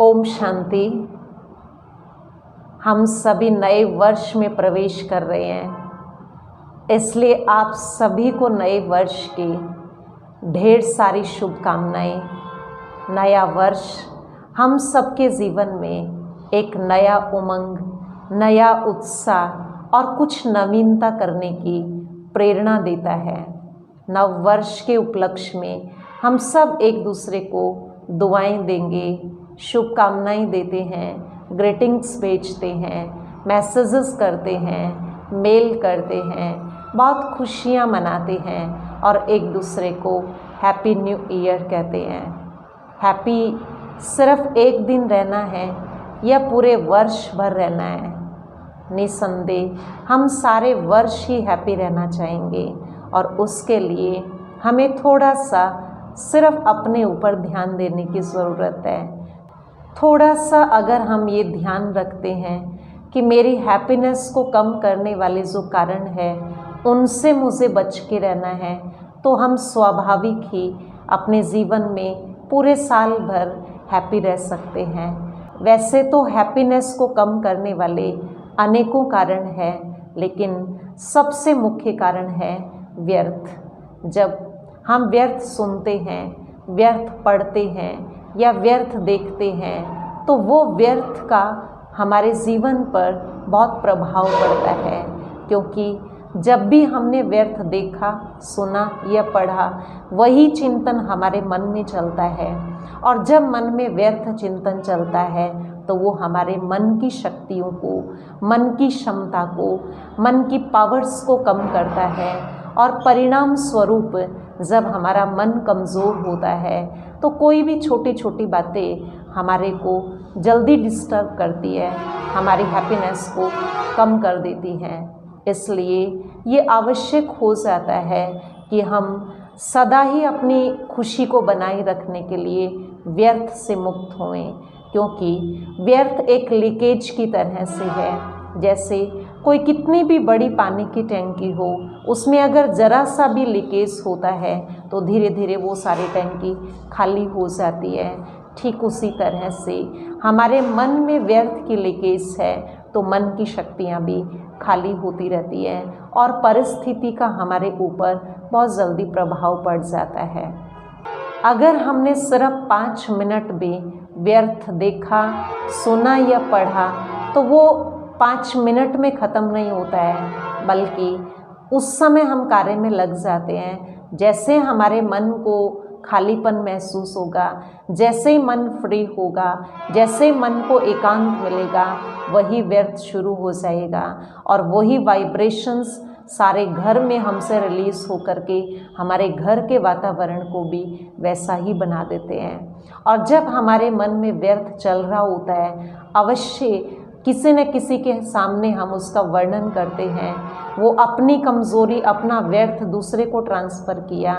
ओम शांति। हम सभी नए वर्ष में प्रवेश कर रहे हैं, इसलिए आप सभी को नए वर्ष की ढेर सारी शुभकामनाएं। नया वर्ष हम सबके जीवन में एक नया उमंग, नया उत्साह और कुछ नवीनता करने की प्रेरणा देता है। नव वर्ष के उपलक्ष्य में हम सब एक दूसरे को दुआएं देंगे, शुभकामनाएं देते हैं, ग्रीटिंग्स भेजते हैं, मैसेजेस करते हैं, मेल करते हैं, बहुत खुशियां मनाते हैं और एक दूसरे को हैप्पी न्यू ईयर कहते हैं। हैप्पी सिर्फ एक दिन रहना है या पूरे वर्ष भर रहना है? निसंदेह हम सारे वर्ष ही हैप्पी रहना चाहेंगे और उसके लिए हमें थोड़ा सा सिर्फ अपने ऊपर ध्यान देने की ज़रूरत है। थोड़ा सा अगर हम ये ध्यान रखते हैं कि मेरी हैप्पीनेस को कम करने वाले जो कारण है उनसे मुझे बच के रहना है, तो हम स्वाभाविक ही अपने जीवन में पूरे साल भर हैप्पी रह सकते हैं। वैसे तो हैप्पीनेस को कम करने वाले अनेकों कारण हैं, लेकिन सबसे मुख्य कारण है व्यर्थ। जब हम व्यर्थ सुनते हैं, व्यर्थ पढ़ते हैं या व्यर्थ देखते हैं तो वो व्यर्थ का हमारे जीवन पर बहुत प्रभाव पड़ता है, क्योंकि जब भी हमने व्यर्थ देखा, सुना या पढ़ा, वही चिंतन हमारे मन में चलता है और जब मन में व्यर्थ चिंतन चलता है तो वो हमारे मन की शक्तियों को, मन की क्षमता को, मन की पावर्स को कम करता है और परिणाम स्वरूप जब हमारा मन कमज़ोर होता है तो कोई भी छोटी छोटी बातें हमारे को जल्दी डिस्टर्ब करती है, हमारी हैप्पीनेस को कम कर देती हैं। इसलिए ये आवश्यक हो जाता है कि हम सदा ही अपनी खुशी को बनाए रखने के लिए व्यर्थ से मुक्त होएं, क्योंकि व्यर्थ एक लीकेज की तरह से है। जैसे कोई कितनी भी बड़ी पानी की टैंकी हो, उसमें अगर ज़रा सा भी लीकेज होता है तो धीरे धीरे वो सारी टैंकी खाली हो जाती है। ठीक उसी तरह से हमारे मन में व्यर्थ की लीकेज है तो मन की शक्तियाँ भी खाली होती रहती है और परिस्थिति का हमारे ऊपर बहुत जल्दी प्रभाव पड़ जाता है। अगर हमने सिर्फ 5 मिनट भी व्यर्थ देखा, सुना या पढ़ा तो वो 5 मिनट में ख़त्म नहीं होता है, बल्कि उस समय हम कार्य में लग जाते हैं। जैसे हमारे मन को खालीपन महसूस होगा, जैसे ही मन फ्री होगा, जैसे ही मन को एकांत मिलेगा, वही व्यर्थ शुरू हो जाएगा और वही वाइब्रेशंस सारे घर में हमसे रिलीज़ होकर के हमारे घर के वातावरण को भी वैसा ही बना देते हैं। और जब हमारे मन में व्यर्थ चल रहा होता है, अवश्य किसी न किसी के सामने हम उसका वर्णन करते हैं, वो अपनी कमज़ोरी, अपना व्यर्थ दूसरे को ट्रांसफ़र किया,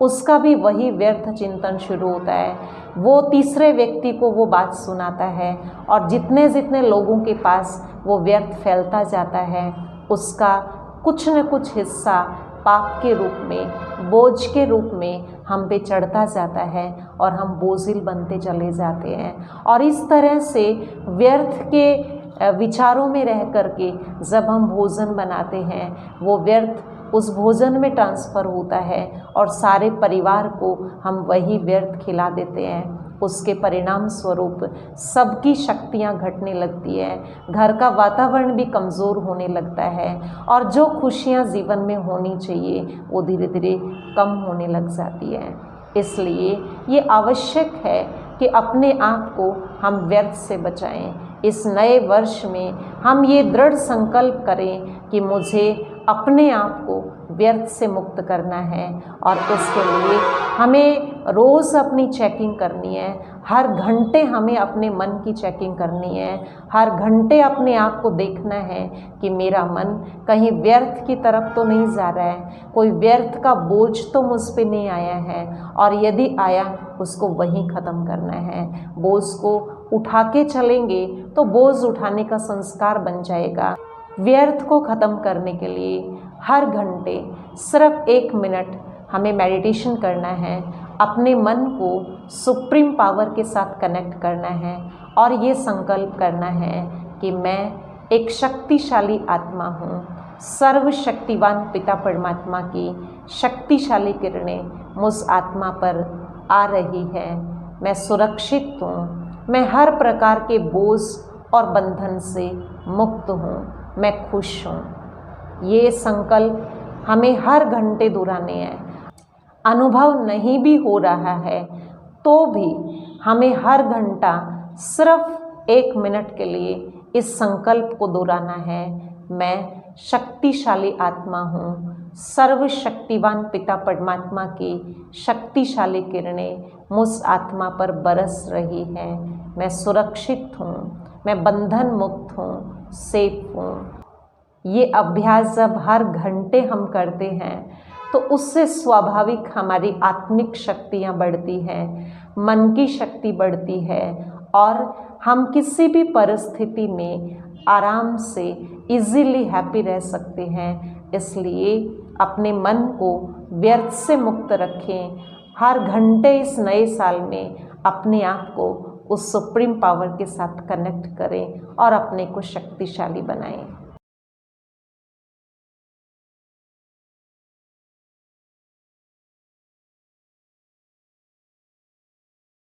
उसका भी वही व्यर्थ चिंतन शुरू होता है। वो तीसरे व्यक्ति को वो बात सुनाता है और जितने जितने लोगों के पास वो व्यर्थ फैलता जाता है, उसका कुछ न कुछ हिस्सा पाप के रूप में, बोझ के रूप में हम पे चढ़ता जाता है और हम बोझिल बनते चले जाते हैं। और इस तरह से व्यर्थ के विचारों में रह करके जब हम भोजन बनाते हैं, वो व्यर्थ उस भोजन में ट्रांसफ़र होता है और सारे परिवार को हम वही व्यर्थ खिला देते हैं। उसके परिणाम स्वरूप सबकी शक्तियाँ घटने लगती है, घर का वातावरण भी कमज़ोर होने लगता है और जो खुशियाँ जीवन में होनी चाहिए वो धीरे धीरे कम होने लग जाती है। इसलिए ये आवश्यक है कि अपने आप को हम व्यर्थ से बचाएं। इस नए वर्ष में हम ये दृढ़ संकल्प करें कि मुझे अपने आप को व्यर्थ से मुक्त करना है और इसके लिए हमें रोज़ अपनी चेकिंग करनी है। हर घंटे हमें अपने मन की चेकिंग करनी है, हर घंटे अपने आप को देखना है कि मेरा मन कहीं व्यर्थ की तरफ तो नहीं जा रहा है, कोई व्यर्थ का बोझ तो मुझ पे नहीं आया है, और यदि आया उसको वहीं ख़त्म करना है। बोझ को उठा के चलेंगे तो बोझ उठाने का संस्कार बन जाएगा। व्यर्थ को ख़त्म करने के लिए हर घंटे सिर्फ 1 मिनट हमें मेडिटेशन करना है अपने मन को सुप्रीम पावर के साथ कनेक्ट करना है और ये संकल्प करना है कि मैं एक शक्तिशाली आत्मा हूँ। सर्वशक्तिवान पिता परमात्मा की शक्तिशाली किरणें मुझ आत्मा पर आ रही है। मैं सुरक्षित हूँ। मैं हर प्रकार के बोझ और बंधन से मुक्त हूँ। मैं खुश हूँ। ये संकल्प हमें हर घंटे दोहराने हैं। अनुभव नहीं भी हो रहा है तो भी हमें हर घंटा सिर्फ 1 मिनट के लिए इस संकल्प को दोहराना है। मैं शक्तिशाली आत्मा हूँ। सर्वशक्तिवान पिता परमात्मा की शक्तिशाली किरणें मुझ आत्मा पर बरस रही है। मैं सुरक्षित हूँ। मैं बंधन मुक्त हूँ, सेफ हूँ। ये अभ्यास जब हर घंटे हम करते हैं तो उससे स्वाभाविक हमारी आत्मिक शक्तियाँ बढ़ती हैं, मन की शक्ति बढ़ती है और हम किसी भी परिस्थिति में आराम से इजीली हैप्पी रह सकते हैं। इसलिए अपने मन को व्यर्थ से मुक्त रखें। हर घंटे इस नए साल में अपने आप को उस सुप्रीम पावर के साथ कनेक्ट करें और अपने को शक्तिशाली बनाएं।